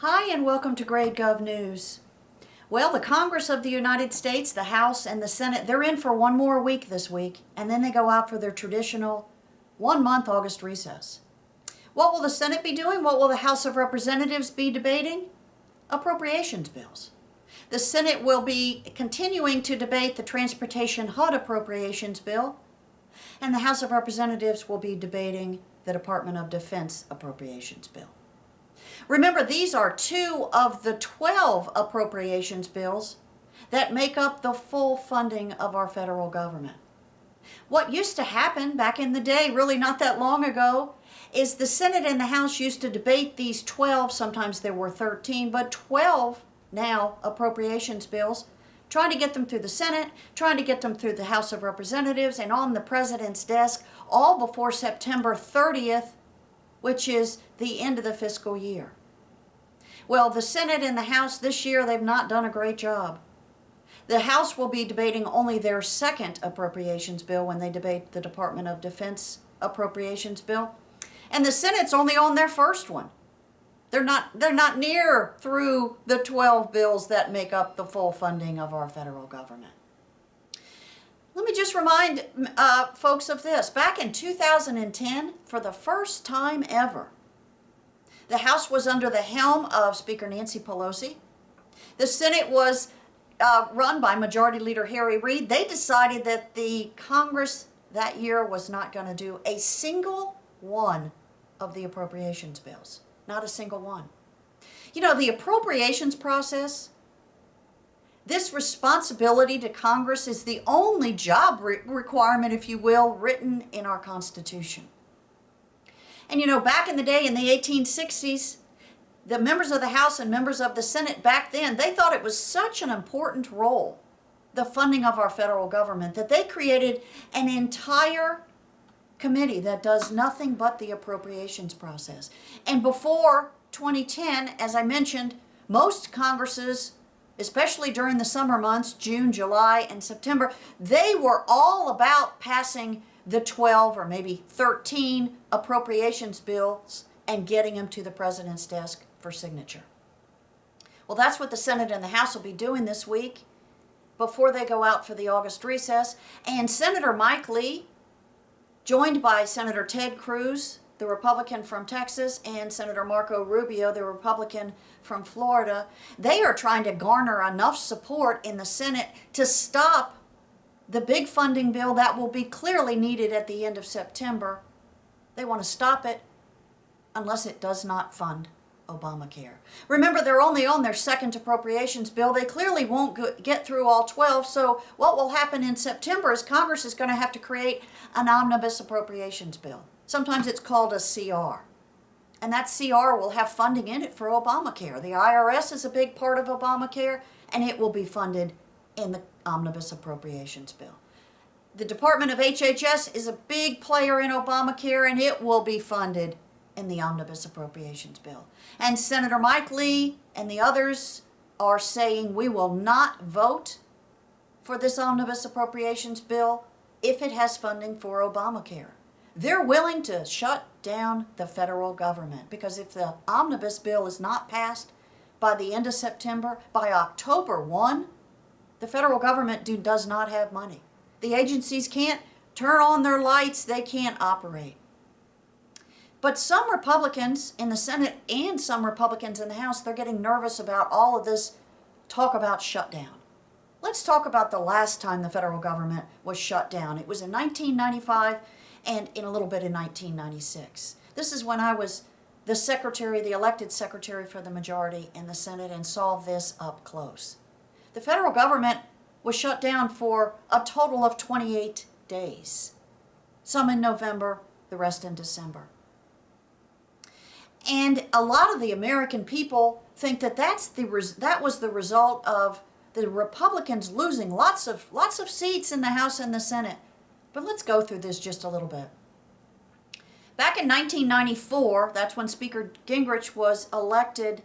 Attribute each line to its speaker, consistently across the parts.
Speaker 1: Hi, and welcome to GradeGov News. Well, the Congress of the United States, the House and the Senate, they're in for one more week this week, and then they go out for their traditional one-month August recess. What will the Senate be doing? What will the House of Representatives be debating? Appropriations bills. The Senate will be continuing to debate the Transportation HUD Appropriations Bill, and the House of Representatives will be debating the Department of Defense Appropriations Bill. Remember, these are 2 of the 12 appropriations bills that make up the full funding of our federal government. What used to happen back in the day, really not that long ago, is the Senate and the House used to debate these 12, sometimes there were 13, but 12 now appropriations bills, trying to get them through the Senate, trying to get them through the House of Representatives and on the President's desk, all before September 30th, which is the end of the fiscal year. Well, the Senate and the House this year, they've not done a great job. The House will be debating only their second appropriations bill when they debate the Department of Defense appropriations bill. And the Senate's only on their first one. They're not near through the 12 bills that make up the full funding of our federal government. Let me just remind folks of this. Back in 2010, for the first time ever, the House was under the helm of Speaker Nancy Pelosi. The Senate was run by Majority Leader Harry Reid. They decided that the Congress that year was not going to do a single one of the appropriations bills. Not a single one. You know, the appropriations process, this responsibility to Congress is the only job requirement, if you will, written in our Constitution. And you know, back in the day in the 1860s, the members of the House and members of the Senate back then, they thought it was such an important role, the funding of our federal government, that they created an entire committee that does nothing but the appropriations process. And before 2010, as I mentioned, most Congresses, especially during the summer months, June, July, and September, they were all about passing the 12 or maybe 13 appropriations bills and getting them to the President's desk for signature. Well, that's what the Senate and the House will be doing this week before they go out for the August recess. And Senator Mike Lee, joined by Senator Ted Cruz, the Republican from Texas, and Senator Marco Rubio, the Republican from Florida, they are trying to garner enough support in the Senate to stop the big funding bill that will be clearly needed at the end of September. They want to stop it unless it does not fund ObamaCare. Remember, they're only on their second appropriations bill. They clearly won't get through all 12, so what will happen in September is Congress is going to have to create an omnibus appropriations bill. Sometimes it's called a CR. And that CR will have funding in it for ObamaCare. The IRS is a big part of ObamaCare, and it will be funded in the omnibus appropriations bill. The Department of HHS is a big player in ObamaCare, and it will be funded in the omnibus appropriations bill. And Senator Mike Lee and the others are saying we will not vote for this omnibus appropriations bill if it has funding for Obamacare. They're willing to shut down the federal government because if the omnibus bill is not passed by the end of September, by October 1, the federal government does not have money. The agencies can't turn on their lights, they can't operate. But some Republicans in the Senate and some Republicans in the House, they're getting nervous about all of this talk about shutdown. Let's talk about the last time the federal government was shut down. It was in 1995 and in a little bit in 1996. This is when I was the secretary, the elected secretary for the majority in the Senate and saw this up close. The federal government was shut down for a total of 28 days. Some in November, the rest in December. And a lot of the American people think that that was the result of the Republicans losing lots of seats in the House and the Senate. But let's go through this just a little bit. Back in 1994, that's when Speaker Gingrich was elected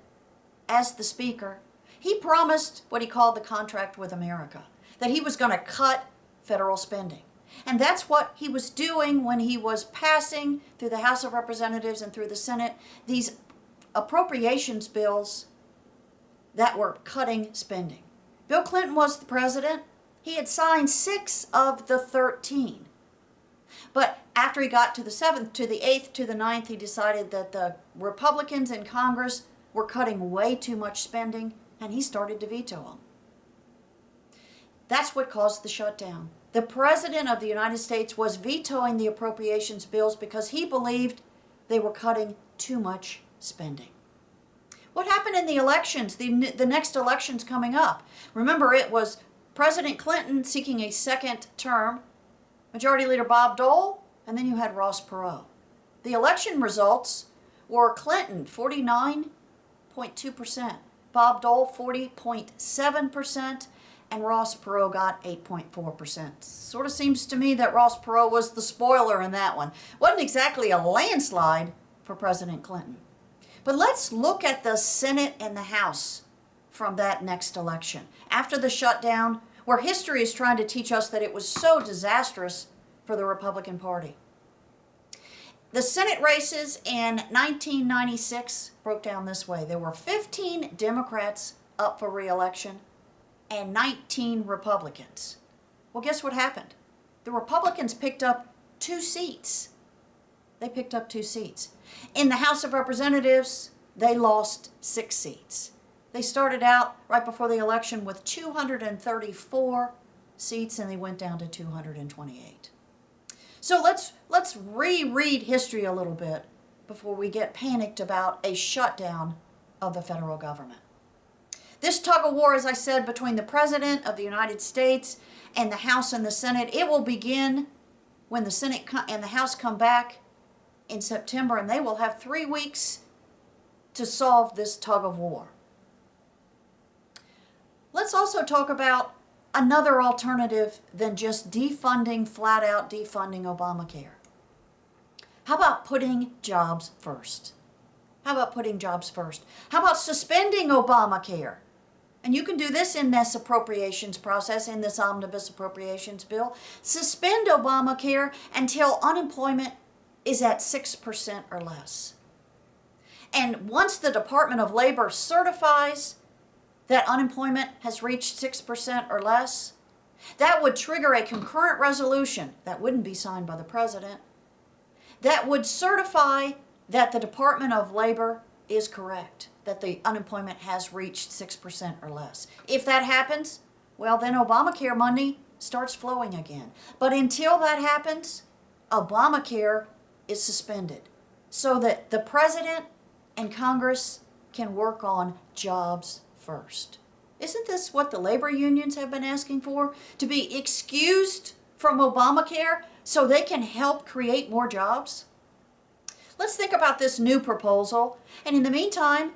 Speaker 1: as the Speaker, he promised what he called the contract with America, that he was going to cut federal spending. And that's what he was doing when he was passing through the House of Representatives and through the Senate these appropriations bills that were cutting spending. Bill Clinton was the president. He had signed 6 of the 13. But after he got to the 7th, to the 8th, to the 9th, he decided that the Republicans in Congress were cutting way too much spending, and he started to veto them. That's what caused the shutdown. The President of the United States was vetoing the appropriations bills because he believed they were cutting too much spending. What happened in the elections, the next elections coming up? Remember, it was President Clinton seeking a second term, Majority Leader Bob Dole, and then you had Ross Perot. The election results were Clinton, 49.2%, Bob Dole, 40.7%, and Ross Perot got 8.4%. Sort of seems to me that Ross Perot was the spoiler in that one. Wasn't exactly a landslide for President Clinton. But let's look at the Senate and the House from that next election. After the shutdown, where history is trying to teach us that it was so disastrous for the Republican Party. The Senate races in 1996 broke down this way. There were 15 Democrats up for re-election and 19 Republicans. Well, guess what happened? The Republicans picked up 2 seats. They picked up 2 seats. In the House of Representatives, they lost 6 seats. They started out right before the election with 234 seats, and they went down to 228. So let's reread history a little bit before we get panicked about a shutdown of the federal government. This tug of war, as I said, between the President of the United States and the House and the Senate, it will begin when the Senate and the House come back in September, and they will have 3 weeks to solve this tug of war. Let's also talk about another alternative than just defunding, flat out defunding Obamacare. How about putting jobs first? How about putting jobs first? How about suspending Obamacare? And you can do this in this appropriations process, in this omnibus appropriations bill. Suspend Obamacare until unemployment is at 6% or less. And once the Department of Labor certifies that unemployment has reached 6% or less, that would trigger a concurrent resolution that wouldn't be signed by the President, that would certify that the Department of Labor is correct, that the unemployment has reached 6% or less. If that happens, well, then Obamacare money starts flowing again. But until that happens, Obamacare is suspended so that the President and Congress can work on jobs first. Isn't this what the labor unions have been asking for? To be excused from Obamacare so they can help create more jobs? Let's think about this new proposal. And in the meantime,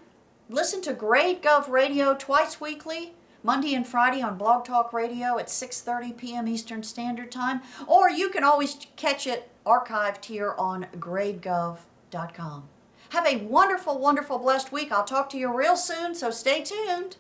Speaker 1: listen to GradeGov Radio twice weekly, Monday and Friday on Blog Talk Radio at 6:30 p.m. Eastern Standard Time. Or you can always catch it archived here on GradeGov.com. Have a wonderful, wonderful, blessed week. I'll talk to you real soon, so stay tuned.